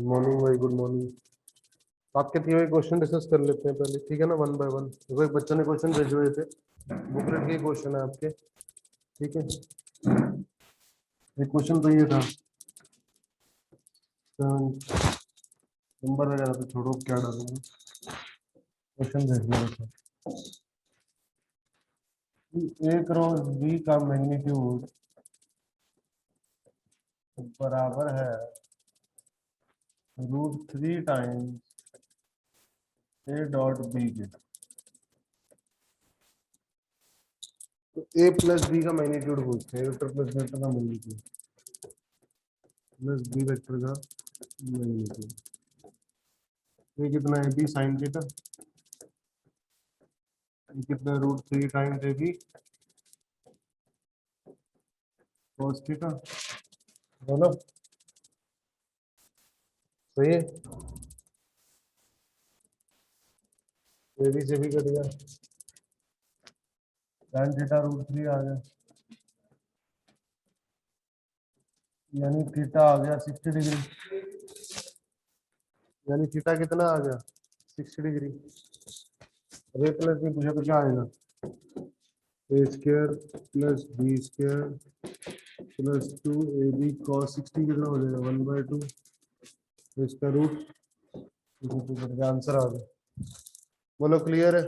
Morning भाई, good morning. आपके दिए हुए क्वेश्चन डिस्कस कर लेते हैं पहले, ठीक है ना, वन बाय वन। देखो एक बच्चों ने क्वेश्चन भेजे हुए थे, बुकलेट के क्वेश्चन है आपके, ठीक है। एक क्वेश्चन तो ये था, नंबर वगैरह तो छोड़ो, क्या डालूंगा, क्वेश्चन भेज दिया था। ए क्रॉस बी का मैग्नीट्यूड बराबर है √3 टाइम्स ए डॉट बी के। तो ए प्लस बी का मैग्नीट्यूड पूछते हैं, वेक्टर प्लस वेक्टर का मैग्नीट्यूड प्लस बी वेक्टर का मैग्नीट्यूड। ये कितना है, बी साइन थीटा, ये कितना √3 times a b cos theta, बोलो सही है। ए बी से भी कट गया, tan थीटा √3 आ गया, यानी थीटा आ गया 60 डिग्री, यानी थीटा कितना आ गया 60 डिग्री। अब ए प्लस बी पूछे तो क्या आएगा, A square plus B square plus 2ab cos 60 कितना हो जाएगा 1/2, तो इसका रूट आंसर आ गया। बोलो क्लियर है,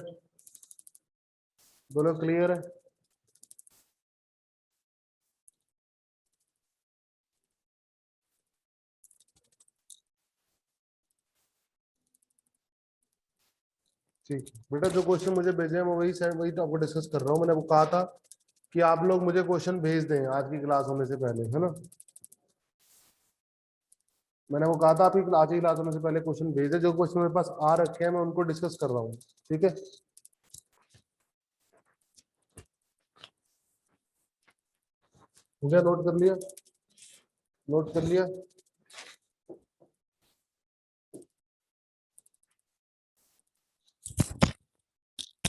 बोलो क्लियर है। ठीक है बेटा, जो क्वेश्चन मुझे भेजे हैं मैं वही तो आपको डिस्कस कर रहा हूँ। मैंने आपको कहा था कि आप लोग मुझे क्वेश्चन भेज दें आज की क्लास होने से पहले, है ना। मैंने वो कहा था आपकी आज की क्लास होने से पहले क्वेश्चन भेज दें, जो क्वेश्चन मेरे पास आ रखे हैं मैं उनको डिस्कस कर रहा हूँ, ठीक है। हो गया, नोट कर लिया, नोट कर लिया।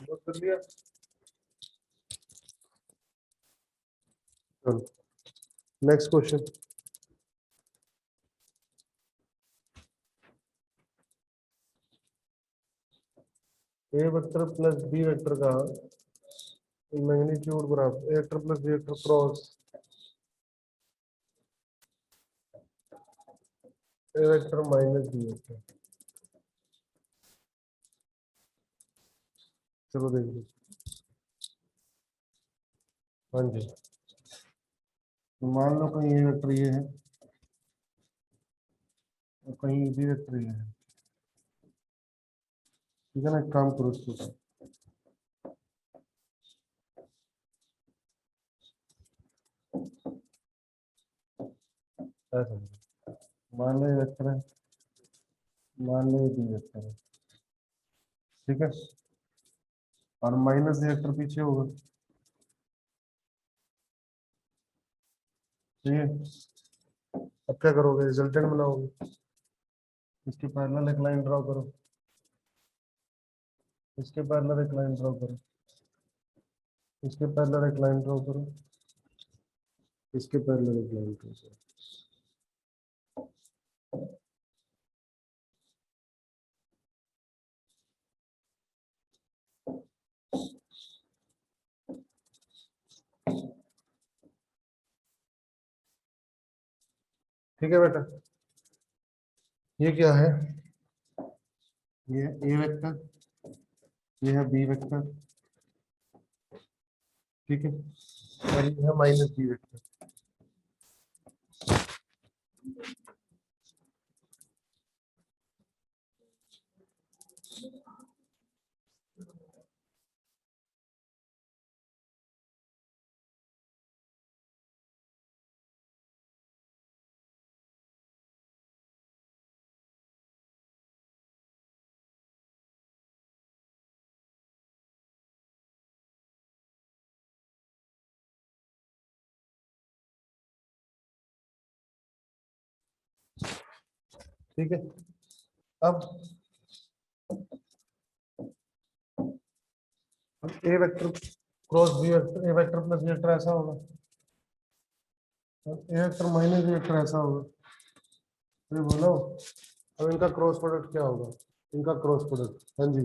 नोट कर लिया, चलो next question. A vector plus B vector का मैग्नीट्यूड बराबर A vector plus B vector cross A vector minus B vector. चलो देख लो, हाँ जी। तो मान लो कहीं ए वेक्टर ये है और कहीं बी वेक्टर ये है, ठीक है ना। एक काम करो इसको, ऐसा मान लो ये वेक्टर है, मान लो ये बी वेक्टर है, ठीक है, और माइनस वेक्टर पीछे होगा, ठीक है। अब क्या करोगे, रिजल्टेंट बनाओगे, इसके पैरेलल एक लाइन ड्रॉ करो, इसके पैरेलल एक लाइन ड्रॉ करो, इसके पैरेलल एक लाइन ड्रॉ करो, इसके पैरेलल एक लाइन ड्रॉ करो। ठीक है बेटा, ये क्या है, ये ए वेक्टर, ये है बी वेक्टर, ठीक है, और ये है माइनस बी वेक्टर। ठीक है, अब ए वेक्टर क्रॉस बी वेक्टर, ए वेक्टर प्लस बी वेक्टर ऐसा होगा, और ए वेक्टर माइनस बी वेक्टर ऐसा होगा, अरे बोलो, अब इनका क्रॉस प्रोडक्ट क्या होगा? इनका क्रॉस प्रोडक्ट, हाँ जी,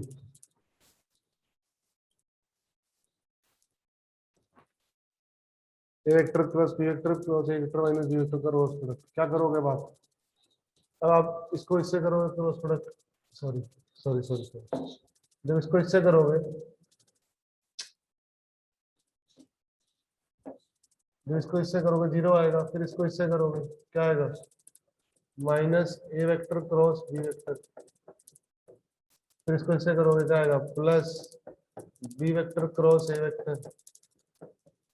A vector plus B vector plus A vector minus B vector का क्रॉस प्रोडक्ट, क्या करोगे बात? अब आप इसको इससे करोगे cross product, sorry sorry sorry sorry, जब इसको इससे करोगे, जब इसको इससे करोगे जीरो आएगा, फिर इसको इससे करोगे क्या आएगा? Minus a vector cross b vector, फिर इसको इससे करोगे क्या आएगा? प्लस बी वेक्टर क्रॉस ए वेक्टर,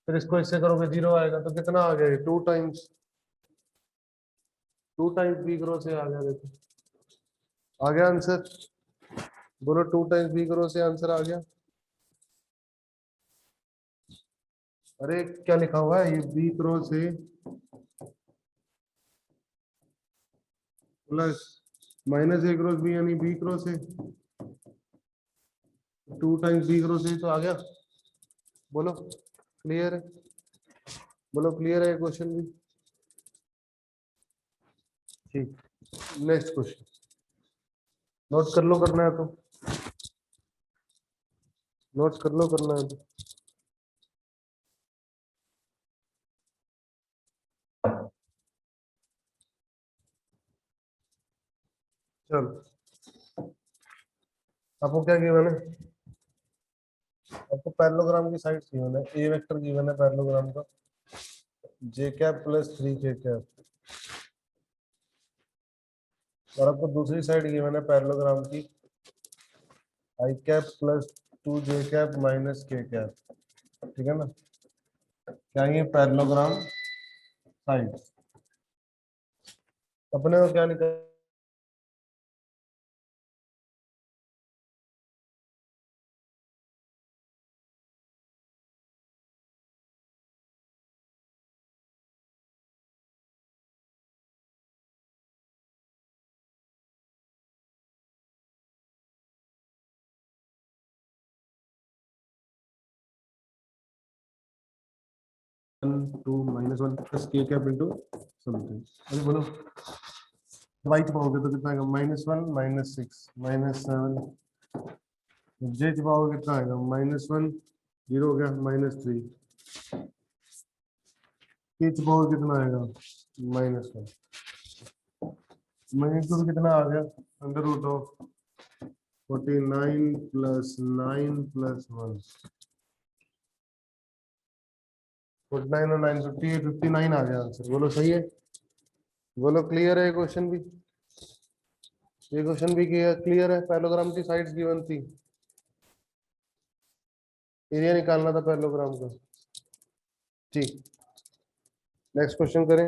फिर इसको इससे करोगे जीरो आएगा, तो कितना आ गया? Two times B cross A आ गया, देखो आ गया आंसर। बोलो, two times B cross A answer आ गया। अरे क्या लिखा हुआ है? ये B cross A plus minus A cross B, यानी B cross A, two times B cross A तो आ गया। बोलो क्लियर है? बोलो क्लियर है क्वेश्चन भी? ठीक, नेक्स्ट क्वेश्चन नोट कर लो, करना है तो नोट कर लो, करना है तो। चलो, आपको क्या गिवन है? आपको पैरेललोग्राम की साइड गिवन है, ए वेक्टर गिवन है पैरेललोग्राम का, जे कैप प्लस थ्री के कैप, और आपको दूसरी साइड गिवन है पैरेललोग्राम की, आई कैप प्लस टू जे कैप माइनस के कैप, ठीक है ना? क्या ये पैरेललोग्राम साइड? अपने को क्या निकल, two minus one plus K cap into something. अरे बोलो, वाई छुपाओगे तो कितना आएगा? Minus one minus six minus seven, J छुपाओगे कितना आएगा? माइनस वन, जीरो हो गया, माइनस थ्री, के छुपाओगे कितना आएगा? माइनस वन, मैग्नीट्यूड कितना आ गया? Under root of 49 plus 9 plus 1, 49 और 9 58, 59 आ गया आंसर। बोलो सही है? बोलो क्लियर है क्वेश्चन भी? ये क्वेश्चन भी क्लियर है? पैरेललोग्राम की साइड्स गिवन थी, एरिया निकालना था पैरेललोग्राम का। ठीक, नेक्स्ट क्वेश्चन करें।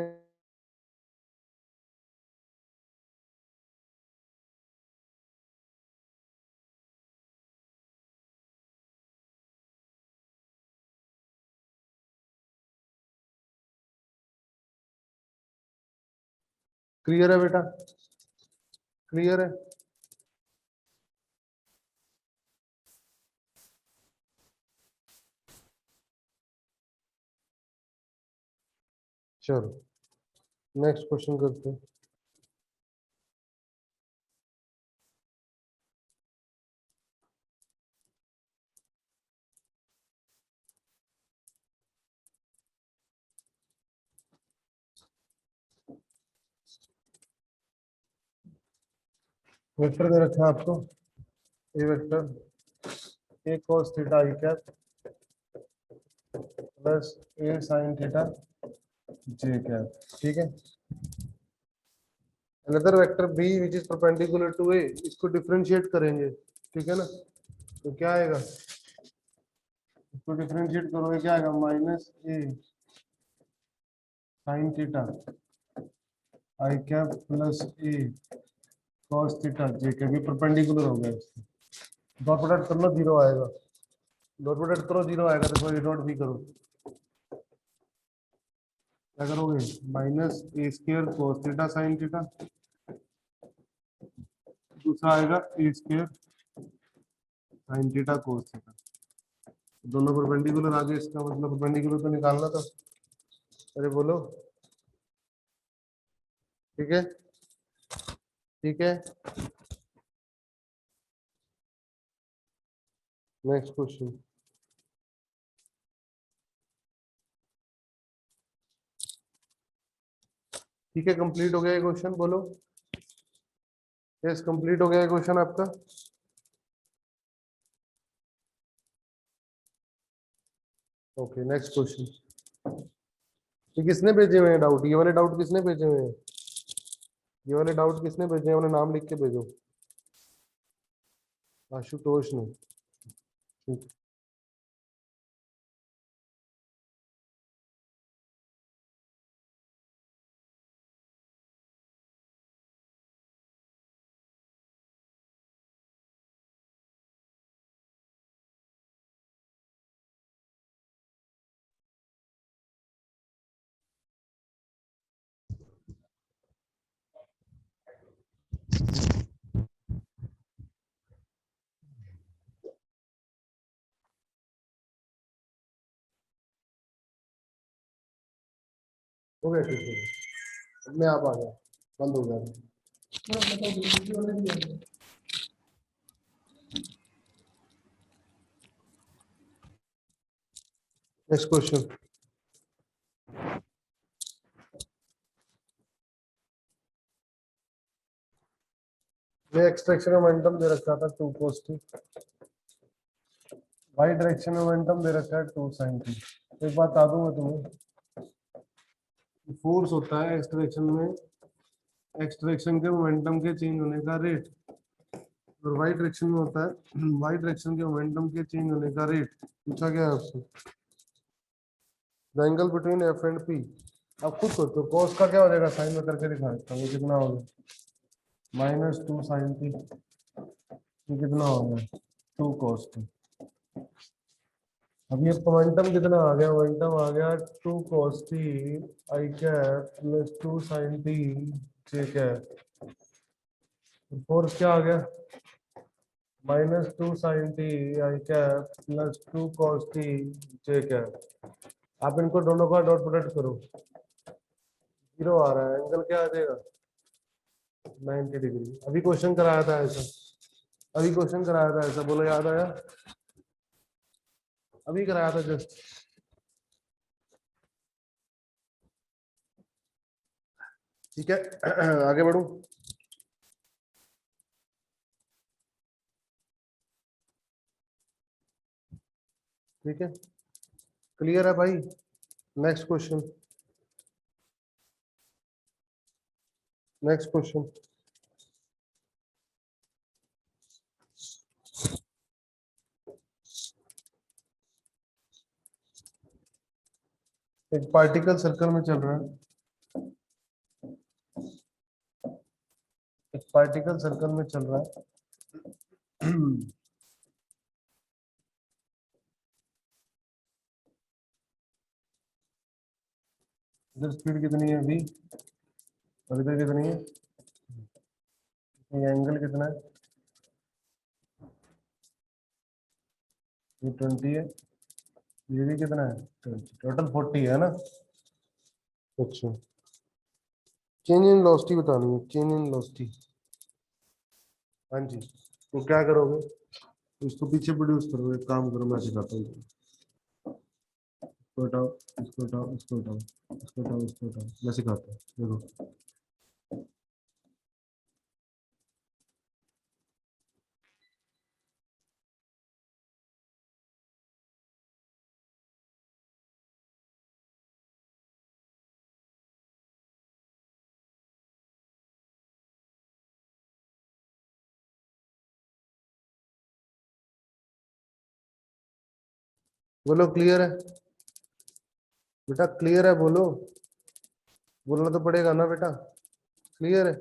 क्लियर है बेटा? क्लियर है? चलो नेक्स्ट क्वेश्चन करते हैं। वेक्टर दे रखा है आपको, A vector A cos theta I cap plus A sin theta J cap, ठीक है? Another vector B which is perpendicular to A, इसको डिफरेंशिएट करेंगे, ठीक है ना? तो क्या आएगा? इसको डिफरेंशिएट करोगे क्या आएगा? Minus A sin theta I cap plus A cos theta J cap, ये परपेंडिकुलर हो गया इसको। डॉट प्रोडक्ट कर लो, जीरो आएगा। डॉट प्रोडक्ट करो, जीरो आएगा, तो कोई डॉट भी करो, क्या करोगे? Minus A square cos theta sin theta, दूसरा आएगा A square sin theta cos theta, दोनों परपेंडिकुलर आ गए, इसका मतलब परपेंडिकुलर तो निकालना था। अरे बोलो, ठीक है? ठीक है, नेक्स्ट क्वेश्चन। ठीक है, कंप्लीट हो गया ये क्वेश्चन, बोलो। यस, कंप्लीट हो गया ये क्वेश्चन आपका। Okay, next question. ये किसने भेजे हुए हैं डाउट? ये वाले डाउट किसने भेजे हुए हैं? ये वाले डाउट किसने भेजे हैं? उन्हें नाम लिख के भेजो। आशुतोष ने। ठीक। हो गया, ठीक है, अपने आप आ गया, बंद हो गया। Next question. ये एक्सट्रैक्शन मोमेंटम दे रखा था 2 cos t, वाई डायरेक्शन में मोमेंटम दे रखा है 2 sin t। एक बात बता दूं मैं तुम्हें, फोर्स होता है एक्सट्रैक्शन में, एक्सट्रैक्शन के मोमेंटम के चेंज होने का रेट, और वाई डायरेक्शन में होता है वाई डायरेक्शन के मोमेंटम के चेंज होने का रेट। पूछा गया है आपसे, the angle between F and P. अब खुद सोचो, cos का क्या हो जाएगा, साइन में करके दिखा देता हूँ। ये कितना होगा, -2 sin t। ये कितना होगा, 2 cos t। अब ये मोमेंटम कितना आ गया, मोमेंटम आ गया 2 cos t I cap plus 2 sin t j cap. Force क्या आ गया, -2 sin t I cap plus 2 cos t j cap. आप इनको दोनों का डॉट प्रोडक्ट करो, 0 आ रहा है, एंगल क्या आ जाएगा, 90 डिग्री। अभी क्वेश्चन कराया था ऐसा, अभी क्वेश्चन कराया था ऐसा, बोलो याद आया? अभी कराया था जस्ट। ठीक है, आगे बढ़ू। ठीक है, क्लियर है भाई? Next question, next question. एक पार्टिकल सर्कल में चल रहा है, एक पार्टिकल सर्कल में चल रहा है। इधर स्पीड कितनी है v, और इधर कितनी है, ये एंगल कितना है, ये 20 है, ये भी कितना है 20, टोटल 40 है ना। अच्छा, चेंज इन वेलोसिटी बतानी है, चेंज इन वेलोसिटी। हाँ जी, तो क्या करोगे, इसको पीछे प्रोड्यूस करो, एक काम करो, मैं सिखाता हूँ। इसको हटाओ, इसको हटाओ, इसको हटाओ, इसको हटाओ, इसको हटाओ, मैं सिखाता हूँ, देखो। बोलो क्लियर है बेटा, क्लियर है बोलो, बोलना तो पड़ेगा ना बेटा, क्लियर है?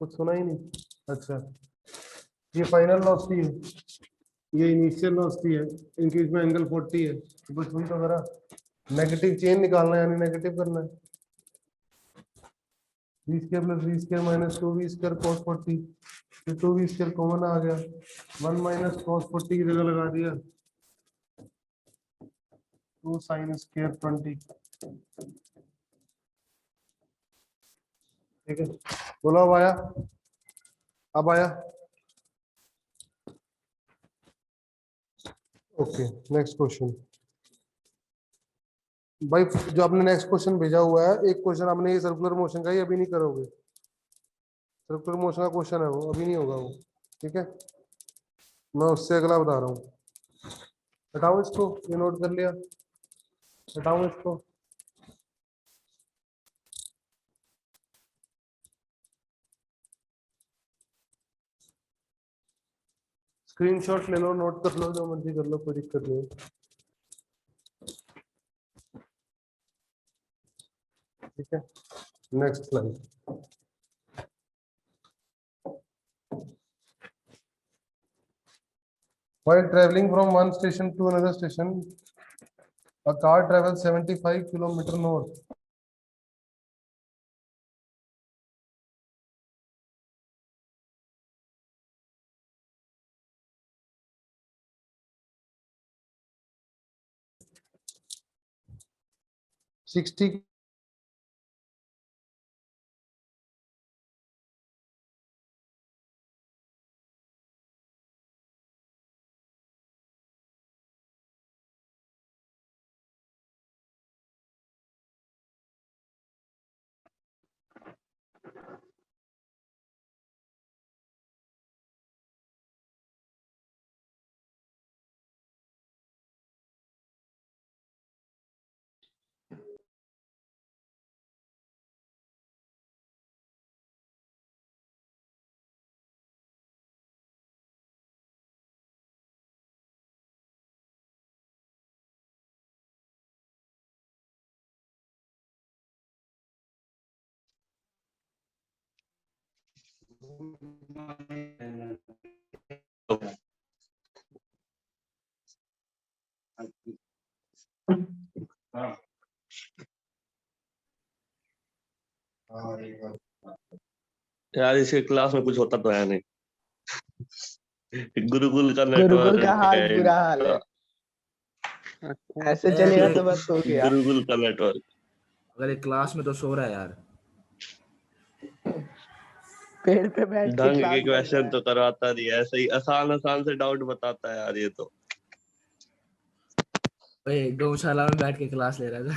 कुछ सुना ही नहीं, अच्छा। ये फाइनल वेलोसिटी है, ये इनिशियल वेलोसिटी है, इनके बीच में एंगल 40 है, तो बस वही तो करा, नेगेटिव चेन निकालना है, यानी नेगेटिव करना है। V square plus v square minus 2 v square cos 40, फिर 2 वी स्क्वायर कॉमन आ गया, 1 माइनस cos 40 की जगह लगा दिया, 2 sin स्क्वायर 20। ठीक है, बोलो अब आया, अब आया। Okay, next question. भाई जो आपने नेक्स्ट क्वेश्चन भेजा हुआ है, एक क्वेश्चन आपने ये सर्कुलर मोशन का ही अभी नहीं करोगे। सर्कुलर मोशन का क्वेश्चन है वो, अभी नहीं होगा वो। ठीक है, मैं उससे अगला बता रहा हूँ। हटाओ इसको, ये नोट कर लिया, हटाओ इसको। स्क्रीनशॉट ले लो, नोट कर लो, जो मर्जी कर लो, कोई दिक्कत नहीं है। ठीक है, next slide. While traveling from one station to another station, a car travels 75 kilometer north. Sixty. यार इसके क्लास में कुछ होता तो है नहीं। गुरुकुल का गुरुकुल का नेटवर्क हाल है बुरा हाल है। इनका। ऐसे चलेगा तो बस हो गया। गुरुकुल का नेटवर्क। अगर एक क्लास में तो सो रहा है यार। पेड़ पे बैठ के ढंग क्लास के कर रहा क्वेश्चन है। तो करवाता नहीं है, ऐसे ही आसान आसान से डाउट बताता है यार ये तो। भाई गौशाला में बैठ के क्लास ले रहा था।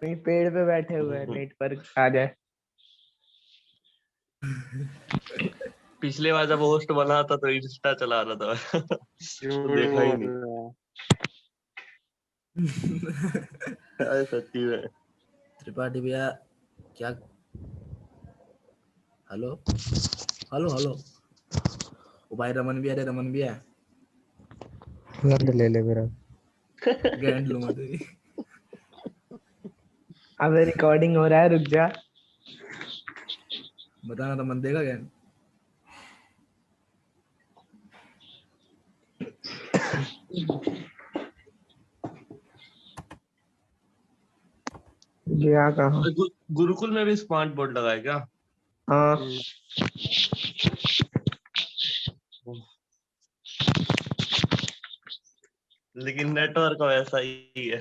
नहीं, पेड़ पे बैठे हुए हैं, नेटवर्क आ जाए। पिछले बार जब होस्ट बना था तो इंस्टा चला रहा था। तो देखा ही नहीं। अरे सच्ची में। त्रिपाठी भैया क्या? Hello hello hello. ओ भाई रमन भी है, रमन भी है। ले ले मेरा। गांड लूंगा तेरी। अबे रिकॉर्डिंग हो रहा है, रुक जा। बताना रमन देगा क्या? गया कहाँ? गुरुकुल में भी स्मार्ट बोर्ड लगा है क्या? हाँ, लेकिन नेटवर्क वैसा ही है।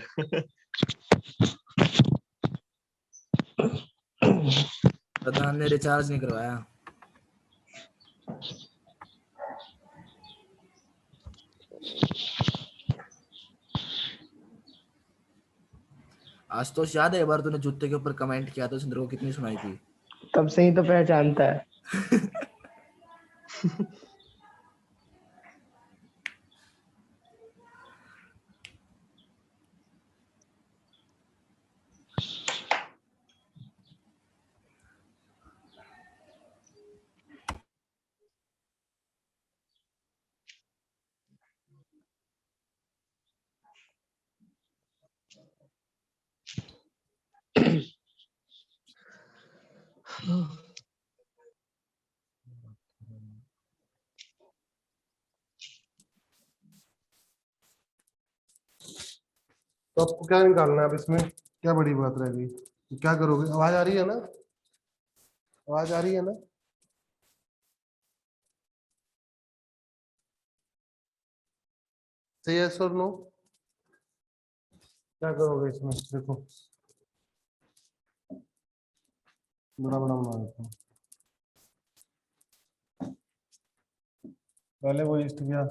प्रधान ने रिचार्ज नहीं करवाया। आज तो याद है एक बार तूने जूते के ऊपर कमेंट किया था, उसने तेरे को कितनी सुनाई थी। तब से ही तो पहचानता है। तो आपको क्या निकालना है अब इसमें? क्या बड़ी बात रह गई? क्या करोगे? आवाज आ रही है ना? आवाज आ रही है ना? से यस और नो? क्या करोगे इसमें देखो, बड़ा बड़ा बना देता हूँ। पहले वो ईस्ट गया,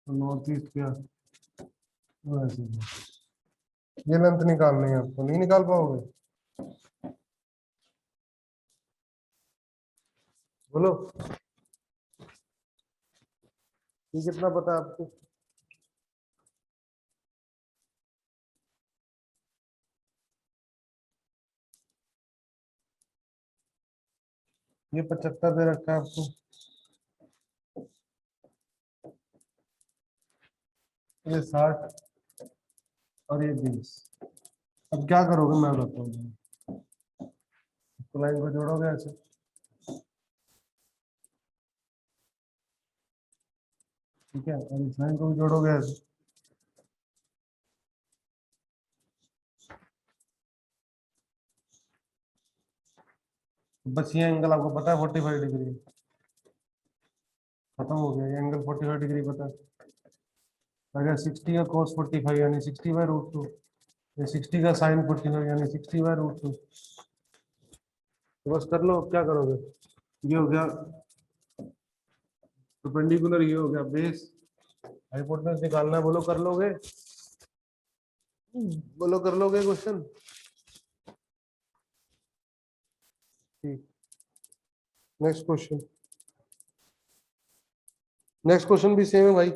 नॉर्थ ईस्ट गया, वो ऐसे गया। ये लेंथ निकालनी है आपको, नहीं निकाल पाओगे? बोलो, ये कितना पता है आपको? ये 75 दे रखा है आपको, ये 60 और ये 20। अब क्या करोगे मैं बताता हूँ। तो लाइन को जोड़ोगे ऐसे, ठीक है, और इस लाइन को भी जोड़ोगे ऐसे। बस ये एंगल आपको पता है 45 डिग्री, खत्म हो गया। ये एंगल 45 डिग्री पता है। अगर 60 का cos 45 यानी 60/√2, ये 60 का sin 45 यानी 60/√2। तो बस कर लो, अब क्या करोगे? ये हो गया परपेंडिकुलर, ये हो गया बेस, हाइपोटेनस निकालना है। बोलो कर लोगे? बोलो कर लोगे क्वेश्चन? ठीक, नेक्स्ट क्वेश्चन। नेक्स्ट क्वेश्चन भी सेम है भाई,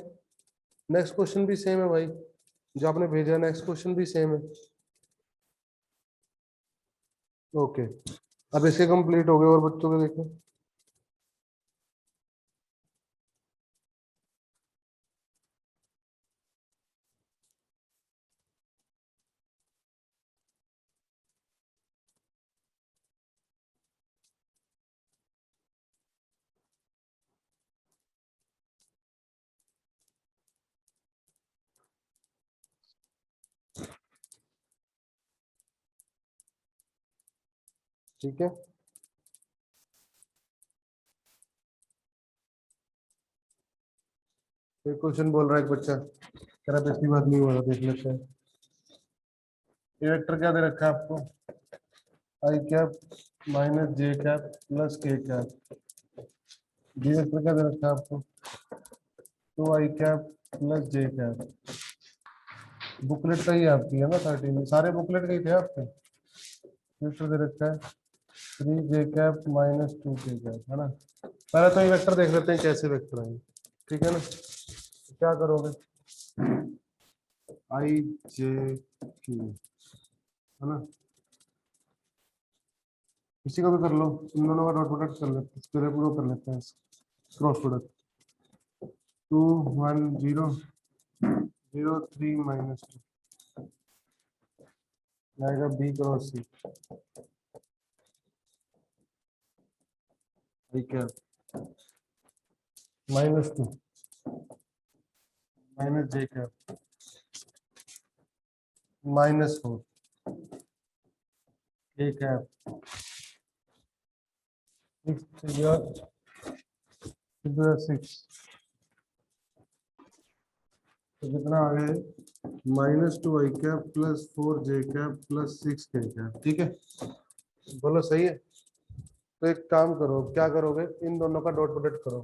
नेक्स्ट क्वेश्चन भी सेम है भाई, जो आपने भेजा है नेक्स्ट क्वेश्चन भी सेम है। ओके, अब इसके कंप्लीट हो गए और बच्चों के देखो। ठीक है, एक क्वेश्चन बोल रहा है एक बच्चा, कह रहा पिछली बात नहीं हो रहा, देख लेते हैं। ये वेक्टर क्या दे रखा है आपको? आई कैप माइनस जे cap plus K cap. D vector क्या दे रखा है आपको? 2i कैप प्लस जे कैप। बुकलेट का ही आपकी है ना 13 में, सारे बुकलेट के ही थे आपके। वेक्टर दे रखा है 3 जे कैप माइनस 2 के कैप, है ना। पहले तो ये वेक्टर देख लेते हैं कैसे वेक्टर आएंगे, ठीक है ना। तो क्या करोगे? आई जे क्यू, है ना। इसी को भी कर लो, इन दोनों का डॉट प्रोडक्ट कर लेते हैं, स्क्वायर प्रो कर लेते हैं, क्रॉस प्रोडक्ट। 2 1 0 0 3 माइनस 2 आएगा बी क्रॉस सी। ठीक है, माइनस 2 माइनस जे कैप -4 के कैप 6 तो कितना आ गया? -2 i cap plus 4 J cap plus 6 के कैप, ठीक है। बोलो सही है। तो एक काम करो, क्या करोगे? इन दोनों का डॉट प्रोडक्ट करो,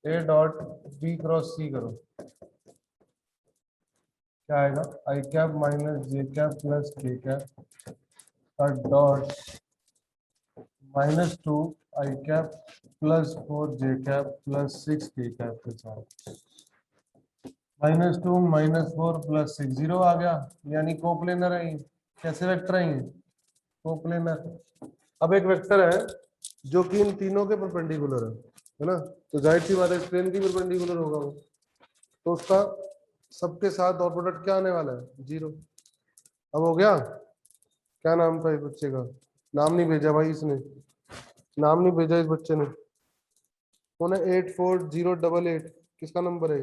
ए डॉट बी क्रॉस सी करो। क्या आएगा? आई कैप माइनस जे कैप प्लस के कैप का डॉट -2 आई कैप प्लस 4 जे कैप प्लस 6 के कैप के साथ। -2 -4 प्लस 6 0 आ गया, यानी कोप्लेनर है ये। कैसे वेक्टर है ये? कोप्लेनर। अब एक वेक्टर है जो कि इन तीनों के परपेंडिकुलर है ना, तो जाहिर सी बात है प्लेन की परपेंडिकुलर होगा वो, तो उसका सबके साथ डॉट प्रोडक्ट क्या आने वाला है? 0। अब हो गया। क्या नाम था इस बच्चे का? नाम नहीं भेजा भाई इसने, नाम नहीं भेजा इस बच्चे ने। कौन है? 840888 किसका नंबर है?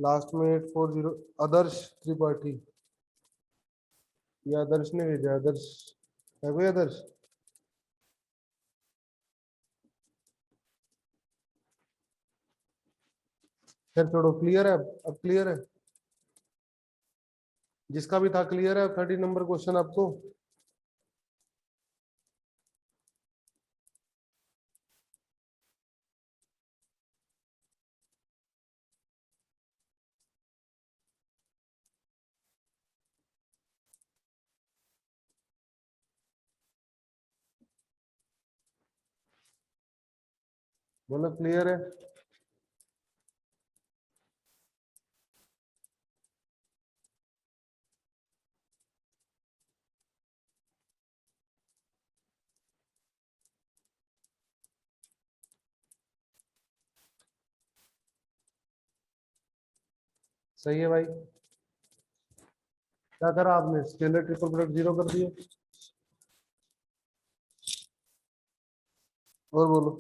लास्ट में 840, आदर्श त्रिपाठी। ये आदर्श ने भेजा, आदर्श है कोई आदर्श? फिर छोड़ो, क्लियर है अब क्लियर है। जिसका भी था क्लियर है 30 नंबर क्वेश्चन आपको? बोलो क्लियर है? सही है भाई। क्या करा आपने? स्केलर ट्रिपल प्रोडक्ट जीरो कर दिए। और बोलो।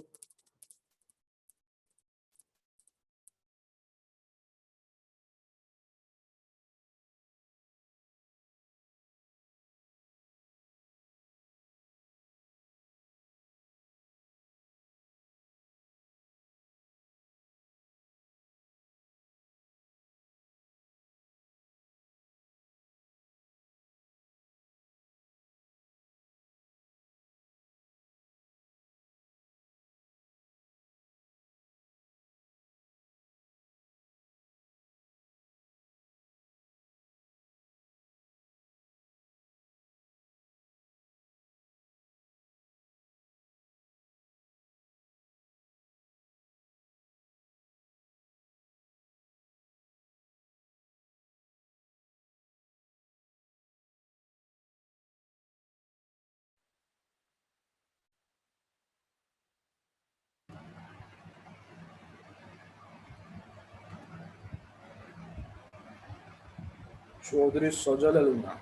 चौधरी सजल लूंगा।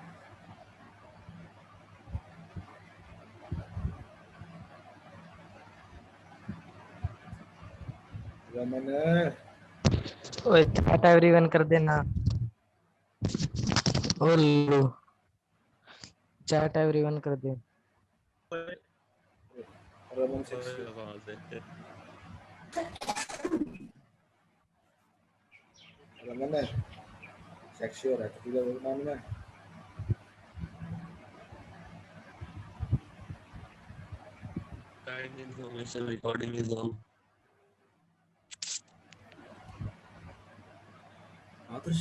रमन ओए चैट एवरीवन कर देना। ओलो चैट एवरीवन कर दे। रमन सेक्सी वहां से रमन है सेक्सी हो रहा है तुझे नाम में। kind information recording is on. Adarsh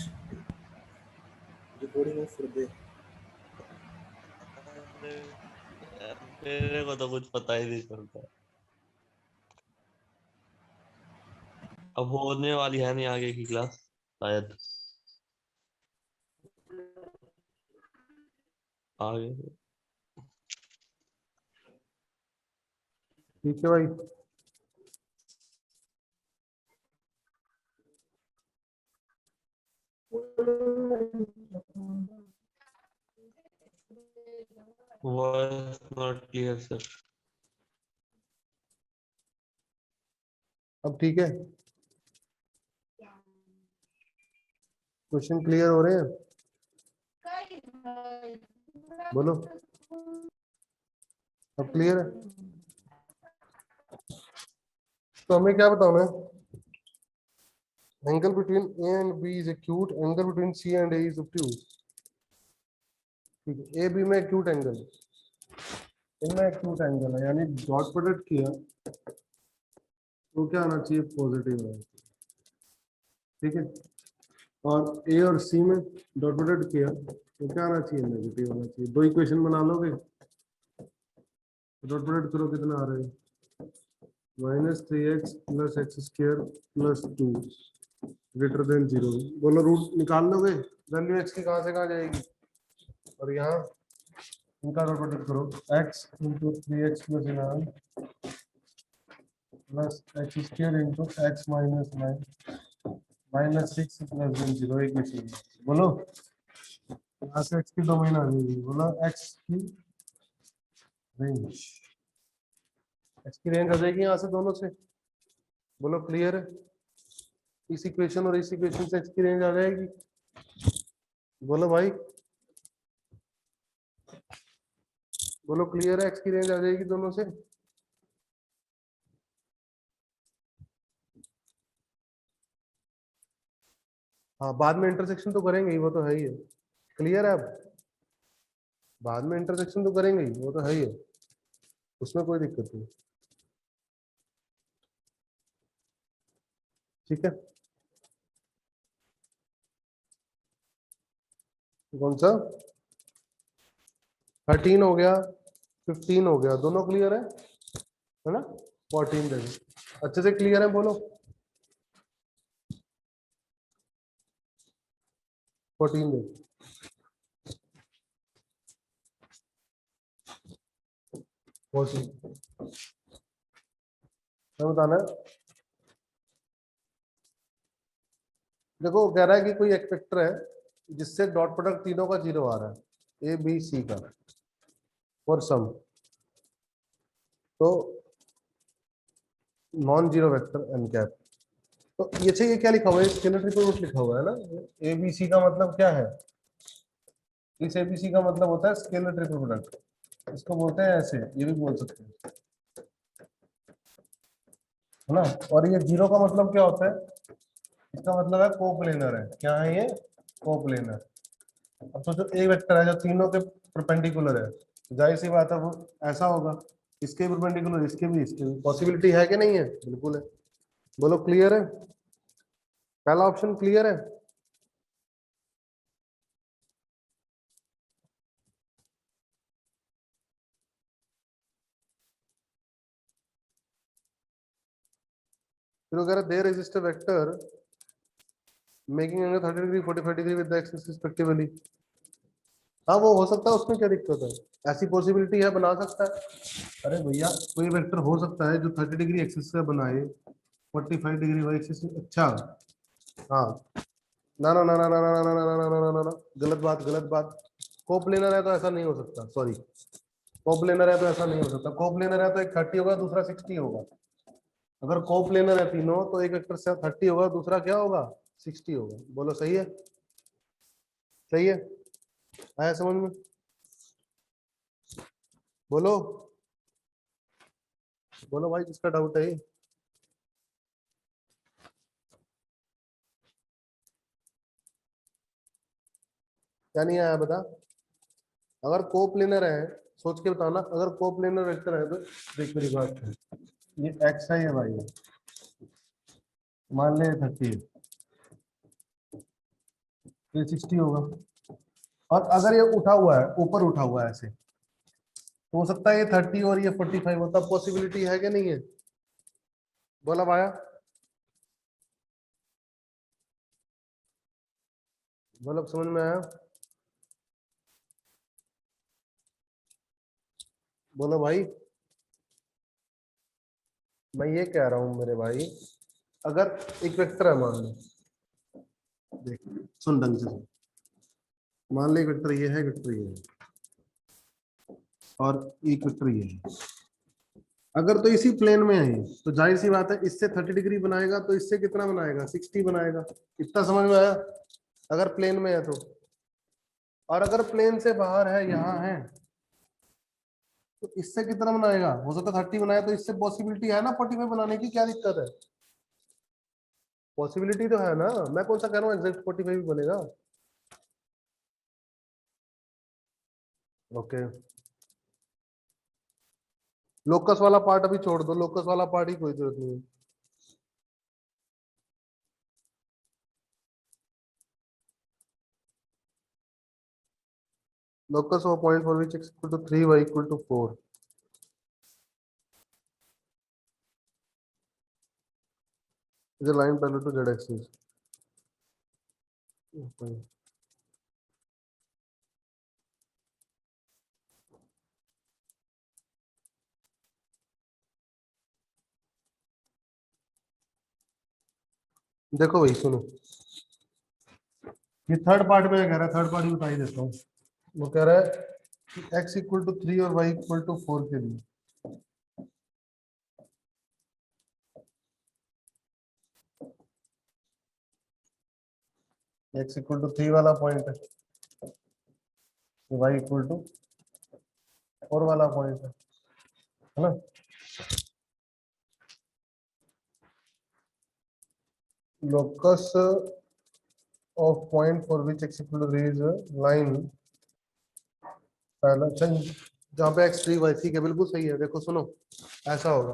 recording of कर दे। मेरे को तो कुछ पता ही नहीं चलता। अब होने वाली है नहीं आगे की क्लास शायद। आगे ठीक है भाई। Voice not clear sir. अब ठीक है? क्वेश्चन क्लियर हो रहे हैं? बोलो। अब क्लियर है? तो हमें क्या बताना है? Angle between a and b is acute, angle between c and a is obtuse. ठीक है, ए बी में एक्यूट एंगल, इनमें एक्यूट एंगल है, यानी डॉट प्रोडक्ट किया तो क्या आना चाहिए? पॉजिटिव है। ठीक है, और ए और सी में डॉट प्रोडक्ट किया तो क्या आना चाहिए? नेगेटिव आना चाहिए। दो इक्वेशन बना लोगे, डॉट प्रोडक्ट करो, कितना आ रहा है? -3x + x² + 2 greater than 0। बोलो रूट निकाल लोगे? वैल्यू x की कहां से कहां जाएगी? और यहाँ इनका डॉट प्रोडक्ट करो, x × 3x + 11 + x² × x - 9 -6 > 0 equation. बोलो यहाँ से x की डोमेन आ जाएगी। बोलो x की रेंज, x की रेंज आ जाएगी यहाँ से, दोनों से। बोलो क्लियर है? इस इक्वेशन और इस इक्वेशन से x की रेंज आ जाएगी। बोलो भाई, बोलो क्लियर है? x की रेंज आ जाएगी दोनों से। हाँ, बाद में इंटरसेक्शन तो करेंगे ही, वो तो है ही है। क्लियर है? अब बाद में इंटरसेक्शन तो करेंगे ही, वो तो है ही है, उसमें कोई दिक्कत नहीं। ठीक है, कौन सा 13 हो गया, 15 हो गया, दोनों क्लियर है ना? 14 दे दो, अच्छे से क्लियर है बोलो। 14 दे दो। क्या बताना है? देखो कह रहा है कि कोई एक वेक्टर है जिससे डॉट प्रोडक्ट तीनों का 0 आ रहा है, ए बी सी का, और सम, तो non zero vector n cap. तो ये चाहिए क्या लिखा हुआ है, स्केलर ट्रिपल रूट लिखा हुआ है ना। ए बी सी का मतलब क्या है, इस ए बी सी का मतलब होता है स्केलर ट्रिपल प्रोडक्ट, इसको बोलते हैं ऐसे, ये भी बोल सकते हैं, है ना। और ये जीरो का मतलब क्या होता है, इसका मतलब है कोप्लेनर है। क्या है ये, कोप्लेनर। अब सोचो एक वेक्टर है जो तीनों के परपेंडिकुलर है, जाहिर सी बात है वो ऐसा होगा, इसके परपेंडिकुलर, इसके भी, इसके भी। पॉसिबिलिटी है कि नहीं है? बिल्कुल है। बोलो क्लियर है? पहला ऑप्शन क्लियर है? फिर वगैरह there exist a vector making angle 30 degree 45 degree with the axis respectively. हाँ वो हो सकता है, उसमें क्या दिक्कत है, ऐसी पॉसिबिलिटी है, बना सकता है। अरे भैया कोई वेक्टर हो सकता है जो 30 डिग्री एक्सिस से बनाए, 45 डिग्री वाई एक्सिस। अच्छा हाँ, ना ना ना ना ना ना ना ना ना ना ना ना ना, गलत बात, गलत बात। कोप्लेनर है तो ऐसा नहीं हो सकता, सॉरी, कोप्लेनर है तो ऐसा नहीं हो सकता। कोप्लेनर है तो एक 30 होगा, दूसरा 60 होगा। अगर कोप्लेनर है तीनों तो एक वेक्टर से 30 होगा, दूसरा क्या होगा, 60 होगा। बोलो सही है? सही है? आया समझ में? बोलो, बोलो भाई जिसका डाउट है। क्या नहीं आया बता। अगर कोप्लेनर है, सोच के बताना, अगर कोप्लेनर वेक्टर है तो देख मेरी बात है, ये एक्स है, ये वाई है, मान ले 30 है, ये 60 होगा। और अगर ये उठा हुआ है, ऊपर उठा हुआ है ऐसे, तो हो सकता है ये 30 और ये 45 होता। पॉसिबिलिटी है कि नहीं है? बोला भाया, बोलो समझ में आया? बोलो भाई। मैं ये कह रहा हूं मेरे भाई, अगर एक वेक्टर है, मान लो, देख सुन ढंग से सुन। मान लो एक वेक्टर ये है, वेक्टर ये है, और एक वेक्टर ये है। अगर तो इसी प्लेन में है तो जाहिर सी बात है इससे 30 डिग्री बनाएगा, तो इससे कितना बनाएगा, 60 बनाएगा। इतना समझ में आया? अगर प्लेन में है तो। और अगर प्लेन से बाहर है, यहाँ है, तो इससे कितना बनाएगा, हो सकता है 30 बनाए, तो इससे पॉसिबिलिटी है ना 45 बनाने की, क्या दिक्कत है? पॉसिबिलिटी तो है ना, मैं कौन सा कह रहा हूँ एग्जैक्ट 45 भी बनेगा। ओके, लोकस वाला पार्ट अभी छोड़ दो, लोकस वाला पार्ट ही कोई जरूरत नहीं है। Locus of point for which x equal to 3 y equal to 4। Is line parallel to z axis. देखो भाई सुनो, ये थर्ड पार्ट में कह रहा है, थर्ड पार्ट भी बता ही देता हूँ। वो कह रहा है कि x इक्वल टू 3 और y इक्वल टू 4 के लिए x इक्वल टू 3 वाला पॉइंट है, y इक्वल टू 4 वाला पॉइंट है ना। Locus of point for which x equal to 3 is a line पहला चल जहाँ पे x 3 y ठीक है बिल्कुल सही है। देखो सुनो ऐसा होगा,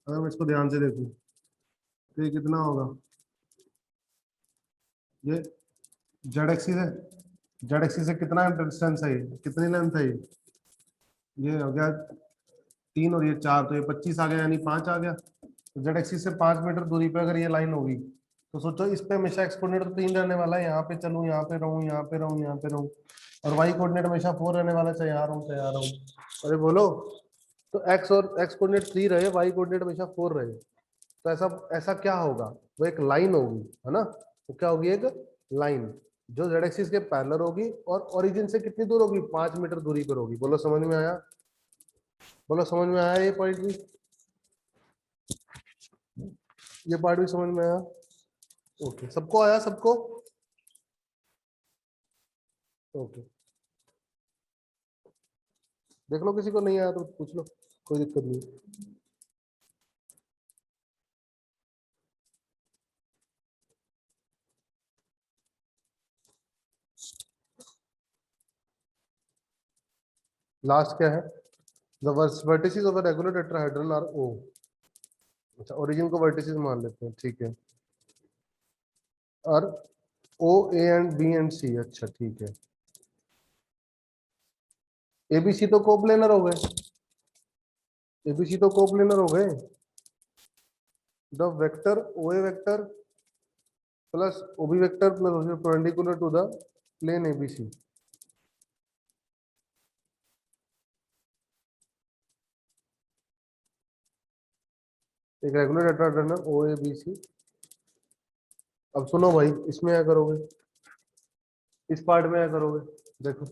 अगर मैं इसको ध्यान से देखूं तो ये कितना होगा, ये जेड एक्सिस है, जेड एक्सिस से कितना डिस्टेंस है, कितनी लेंथ है, ये हो गया 3 और ये 4, तो ये 25 आ गया यानी 5 आ गया। तो जेड एक्सिस से 5 मीटर दूरी पे अगर ये लाइन होगी तो सोचो इस पे हमेशा एक्स कोऑर्डिनेट तो 3 रहने वाला है, यहाँ पे चलूं, यहाँ पे रहूं, यहाँ पे रहूं, यहाँ पे रहूं, और वाई कोऑर्डिनेट हमेशा 4 रहने वाला, चाहे यहाँ रहूं चाहे यहाँ रहूं। अरे बोलो, तो एक्स और एक्स कोऑर्डिनेट 3 रहे, वाई कोऑर्डिनेट हमेशा 4 रहे, तो ऐसा ऐसा क्या होगा, वो एक लाइन होगी, है ना। तो क्या होगी, एक लाइन जो जेड एक्सिस के पैरेलल होगी और ओरिजिन से कितनी दूर होगी, 5 मीटर दूरी पर होगी। बोलो समझ में आया, बोलो समझ में आया, ये पॉइंट भी, ये पार्ट भी समझ में आया। ओके, सबको आया, सबको ओके। देख लो किसी को नहीं आया तो पूछ लो, कोई दिक्कत नहीं। लास्ट क्या है, the vertices of a regular tetrahedron are O. अच्छा, ओरिजिन को वर्टिसेस मान लेते हैं, ठीक है, और ओ ए एंड बी एंड सी, अच्छा ठीक है। एबीसी तो कोप्लेनर हो गए, एबीसी तो कोप्लेनर हो गए। The vector O A vector plus OB vector plus perpendicular to the plane ABC. एक रेगुलर टेट्राहेड्रन है ओ ए बी सी। अब सुनो भाई, इसमें क्या करोगे, इस पार्ट में क्या करोगे, देखो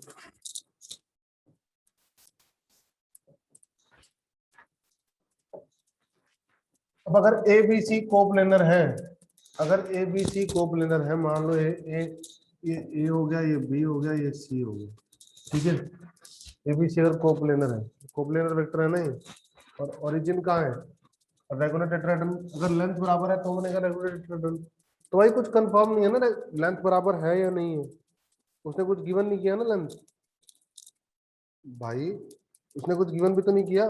अब अगर ए बी सी कोप्लेनर है, अगर ए बी सी कोप्लेनर है, मान लो ये ए हो गया, ये बी हो गया, ये सी हो गया, ठीक है। ए बी सी अगर कोप्लेनर है, कोप्लेनर वेक्टर है ना ये, और ओरिजिन कहाँ है, रेगुलर टेट्राहेड्रन, अगर लेंथ बराबर है तो बनेगा रेगुलर टेट्राहेड्रन। तो भाई कुछ कंफर्म नहीं है ना, लेंथ बराबर है या नहीं है, उसने कुछ गिवन नहीं किया ना लेंथ, भाई उसने कुछ गिवन भी तो नहीं किया।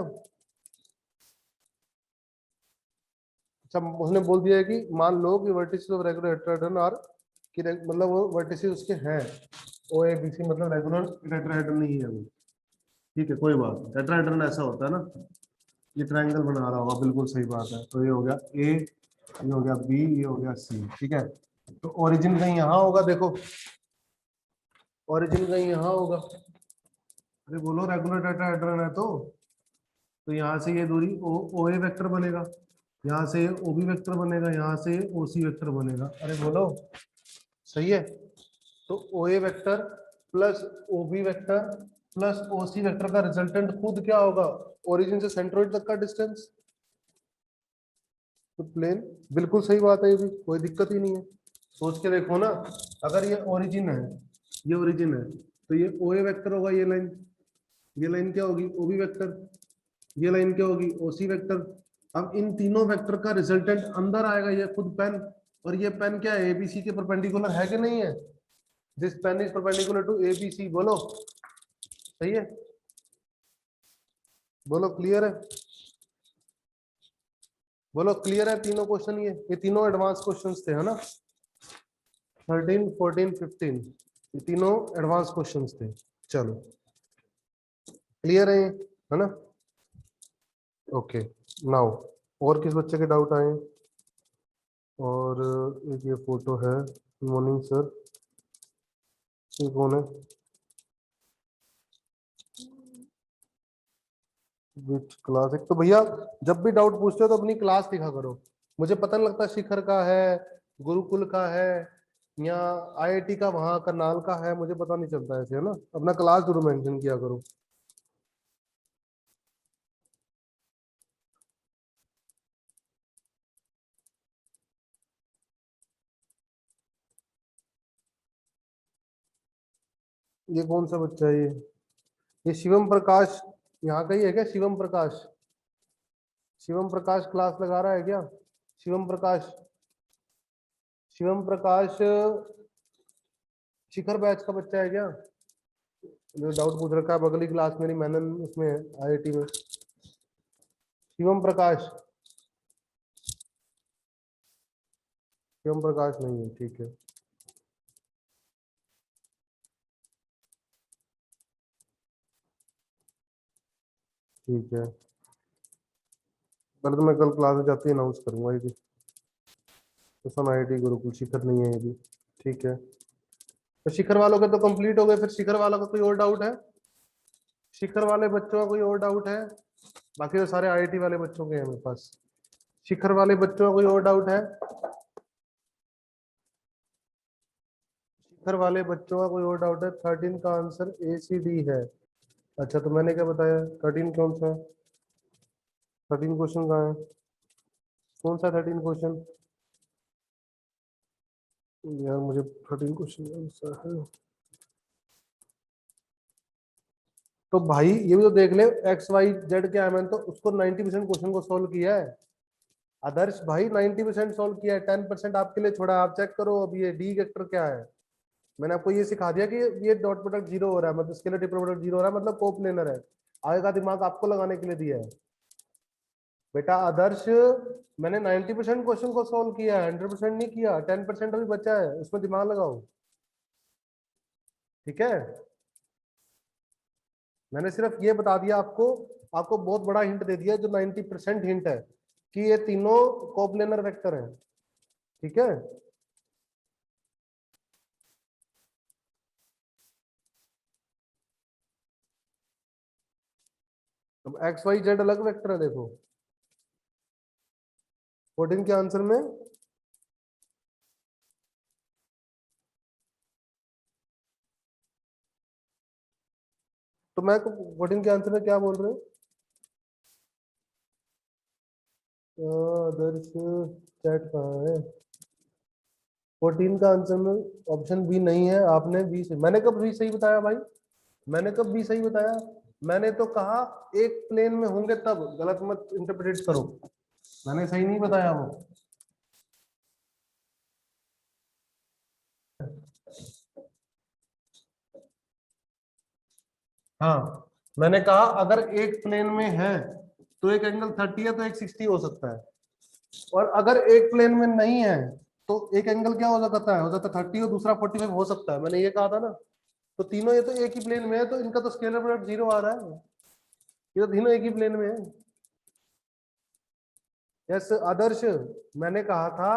अच्छा, उसने बोल दिया है कि मान लो कि vertices of regular tetrahedron are, कि मतलब वो वर्टिसेस उसके हैं ओ ए बी सी, मतलब रेगुलर टेट्राहेड्रन नहीं है वो, ठीक है कोई बात नहीं। टेट्राहेड्रन ऐसा होता है ना, ये ट्रायंगल बना रहा होगा, बिल्कुल सही बात है। तो ये हो गया ए, ये हो गया बी, ये हो गया सी, ठीक है। तो ओरिजिन कहीं यहाँ होगा, देखो ओरिजिन कहीं यहाँ होगा। अरे बोलो, रेगुलर टेट्राहेड्रन है तो यहाँ से ये दूरी ओ ए वेक्टर बनेगा, यहाँ से ओ बी वेक्टर बनेगा, यहाँ से ओ सी वेक्टर बनेगा। अरे बोलो सही है। तो O A vector plus O B vector plus O C vector का रिजल्टेंट खुद क्या होगा, ओरिजिन से सेंट्रोइड तक का डिस्टेंस, तो प्लेन। बिल्कुल सही बात है, ये भी कोई दिक्कत ही नहीं है, सोच के देखो ना। अगर ये ओरिजिन है, ये ओरिजिन है, तो ये ओ ए वेक्टर होगा, ये लाइन क्या होगी, ओ बी वेक्टर, ये लाइन क्या होगी, ओ सी वेक्टर। अब इन तीनों वेक्टर का रिजल्टेंट अंदर आएगा, ये खुद पेन, और ये पेन क्या है, एबीसी के परपेंडिकुलर है कि नहीं है, this pen is perpendicular to ABC. बोलो सही है, बोलो क्लियर है, बोलो क्लियर है। तीनों क्वेश्चन ये तीनों एडवांस क्वेश्चंस थे, है ना, 13, 14, 15, ये तीनों एडवांस क्वेश्चंस थे। चलो क्लियर है ये, है ना। ओके, नाउ और किस बच्चे के डाउट आए, और एक ये फोटो है, मॉर्निंग सर, ये कौन है, विच क्लास। एक तो भैया जब भी डाउट पूछते हो तो अपनी क्लास लिखा करो, मुझे पता नहीं लगता शिखर का है, गुरुकुल का है, या आईआईटी का वहां करनाल का है, मुझे पता नहीं चलता ऐसे, है ना। अपना क्लास जरूर मेंशन किया करो। ये कौन सा बच्चा है ये शिवम प्रकाश, यहाँ का ही है क्या, शिवम प्रकाश, शिवम प्रकाश क्लास लगा रहा है क्या, शिवम प्रकाश, शिवम प्रकाश शिखर बैच का बच्चा है क्या जो डाउट पूछ रखा है? अब अगली क्लास मेरी मैनन उसमें है आईआईटी में। शिवम प्रकाश, शिवम प्रकाश नहीं है, ठीक है। ठीक है, पर तो मैं कल क्लास में जाते ही अनाउंस करूंगा ये भी। तो सन आईआईटी गुरुकुल, शिखर नहीं है ये भी, ठीक है। तो शिखर वालों के तो कंप्लीट हो गए, फिर शिखर वालों का कोई और डाउट है? शिखर वाले बच्चों का कोई और डाउट है? बाकी तो सारे आईआईटी वाले बच्चों के हैं मेरे पास। शिखर वाले बच्चों का कोई और डाउट है? शिखर वाले बच्चों का कोई और डाउट है? 13 का आंसर ACD है। अच्छा, तो मैंने क्या बताया? 13 कौन सा है? 13 क्वेश्चन कहाँ है? कौन सा 13 क्वेश्चन? यार मुझे 13 क्वेश्चन आंसर है। तो भाई ये भी तो देख ले, XYZ क्या है, मैंने तो उसको 90% क्वेश्चन को सोल्व किया है। आदर्श भाई 90% सोल्व किया है, 10% आपके लिए छोड़ा है। आप चेक करो अब ये डी वेक्टर क्या है। मैंने आपको ये सिखा दिया कि ये डॉट प्रोडक्ट जीरो हो रहा है, मतलब स्केलर ट्रिपल प्रोडक्ट जीरो हो रहा है, मतलब कोप्लेनर है। आगे का दिमाग आपको लगाने के लिए दिया है बेटा। आदर्श मैंने 90% क्वेश्चन को सोल्व किया है, 100% नहीं किया। 10% अभी बचा है, उसमें दिमाग लगाओ, ठीक है। मैंने सिर्फ ये बता दिया आपको, आपको बहुत बड़ा हिंट दे दिया, जो 90% हिंट है कि ये तीनों कोप्लेनर वेक्टर हैं, ठीक है। अब XYZ अलग वेक्टर है, देखो 14 के आंसर में। तो मैं 14 के आंसर में क्या बोल रहे हो? आदर्श चैट कहाँ है? 14 का आंसर में ऑप्शन बी नहीं है। आपने बी से, मैंने कब बी सही बताया भाई? मैंने कब बी सही बताया? मैंने तो कहा एक प्लेन में होंगे तब, गलत मत इंटरप्रेट करो। मैंने सही नहीं बताया वो। हाँ, मैंने कहा अगर एक प्लेन में है तो एक एंगल 30 है, तो एक 60 हो सकता है। और अगर एक प्लेन में नहीं है तो एक एंगल क्या हो सकता है? हो सकता है 30 और दूसरा 45 हो सकता है। मैंने ये कहा था ना। तो तीनों ये तो एक ही प्लेन में है, तो इनका तो स्केलर प्रोडक्ट जीरो आ रहा है। ये तो तीनों एक ही प्लेन में है। यस आदर्श, मैंने कहा था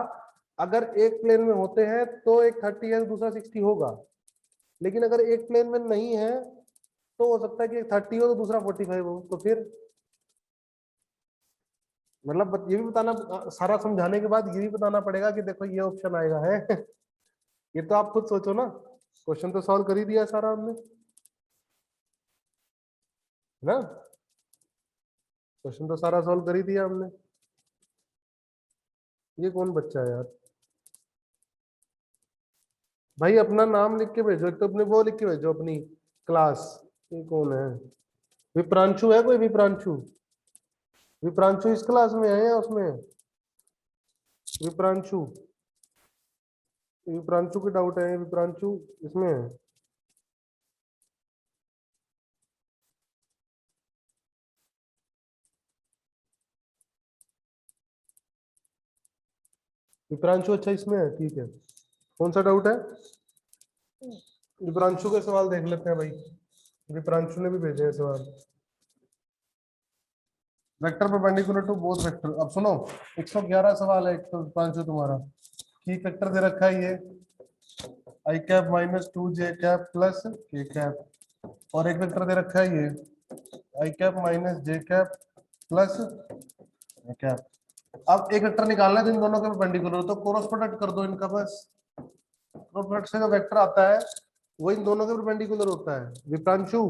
अगर एक प्लेन में होते हैं तो एक 30 है, दूसरा 60 होगा। लेकिन अगर एक प्लेन में नहीं है तो हो सकता है कि एक 30 हो तो दूसरा 45 हो। तो फिर मतलब ये भी बताना, सारा समझाने के बाद ये भी बताना पड़ेगा कि देखो ये ऑप्शन आएगा है। ये तो आप खुद सोचो ना, क्वेश्चन तो सॉल्व कर ही दिया सारा हमने, है ना? क्वेश्चन तो सारा सॉल्व कर ही दिया हमने। ये कौन बच्चा है यार? भाई अपना नाम लिख के भेजो, एक तो अपने वो लिख के भेजो अपनी क्लास। ये कौन है? विप्रांशु है कोई? विप्रांशु, विप्रांशु इस क्लास में है या उसमें है? विप्रांशु, विप्रांशु की डाउट है, विप्रांशु इसमें है। विप्रांशु अच्छा इसमें है, ठीक है। कौन सा डाउट है? विप्रांशु के सवाल देख लेते हैं भाई। विप्रांशु ने भी भेजे हैं सवाल। Vector perpendicular to both vector. अब सुनो, 111 सवाल है। 105 तुम्हारा की वेक्टर दे रखा है ये आई कैप माइनस 2 जे कैप प्लस के कैप, और एक वेक्टर दे रखा है ये आई कैप माइनस जे कैप प्लस कैप। अब एक वेक्टर निकालना है तो इन दोनों के परपेंडिकुलर, तो क्रॉस प्रोडक्ट कर दो इनका बस। क्रॉस प्रोडक्ट से जो वेक्टर आता है वो इन दोनों के परपेंडिकुलर होता है। विप्रांशु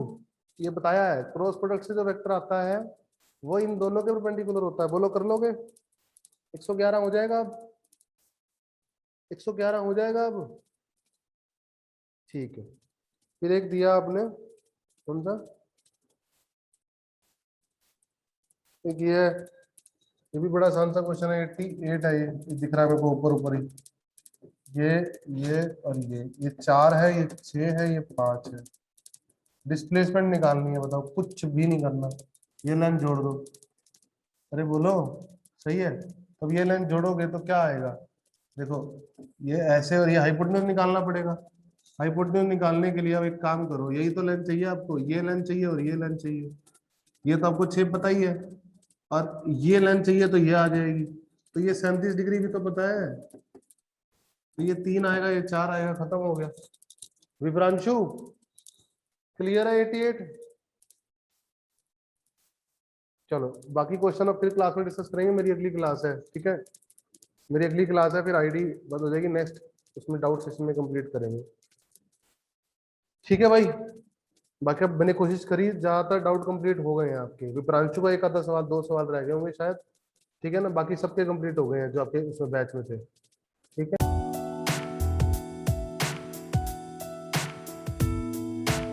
ये बताया है, क्रॉस प्रोडक्ट से जो वेक्टर आता है वो इन दोनों के परपेंडिकुलर होता है। बोलो कर लोगे? 111 हो जाएगा अब? 111 हो जाएगा अब? ठीक है। फिर एक दिया आपने, कौन सा? एक ये भी बड़ा आसान सा क्वेश्चन है। 88 है, ये दिख रहा है मेरे को ऊपर ऊपर ही। ये और ये 4 है, ये 6 है, ये 5 है। डिस्प्लेसमेंट निकालनी है, बताओ, कुछ भी नहीं करना। ये लाइन जोड़ दो। अरे बोलो, सही है। अब ये लाइन जोड़ोगे तो क्या आएगा? देखो, ये ऐसे और ये हाइपोटेन्यूज निकालना पड़ेगा। हाइपोटेन्यूज निकालने के लिए अब एक काम करो, यही तो लाइन चाहिए आपको, ये लाइन चाहिए और ये लाइन चाहिए। ये तो आपको 6 पता ही है, और ये लाइन चाहिए तो ये आ जाएगी। तो ये 37 डिग्री भी तो पता है। तो ये 3 आएगा, ये 4 आएगा, खत्म हो गया। विभ्रांशु, क्लियर है 88? चलो बाकी क्वेश्चन अब फिर क्लास में डिस्कस करेंगे, मेरी अगली क्लास है, ठीक है। मेरी अगली क्लास है, फिर आईडी बंद हो जाएगी नेक्स्ट, उसमें डाउट सेशन में कंप्लीट करेंगे, ठीक है भाई। बाकी अब मैंने कोशिश करी, ज्यादातर डाउट कंप्लीट हो गए हैं आपके। विप्रांशु का एक आधा सवाल, 2 सवाल रह गए होंगे शायद, ठीक है ना। बाकी सबके कंप्लीट हो गए हैं जो आपके उसमें बैच में थे, ठीक है।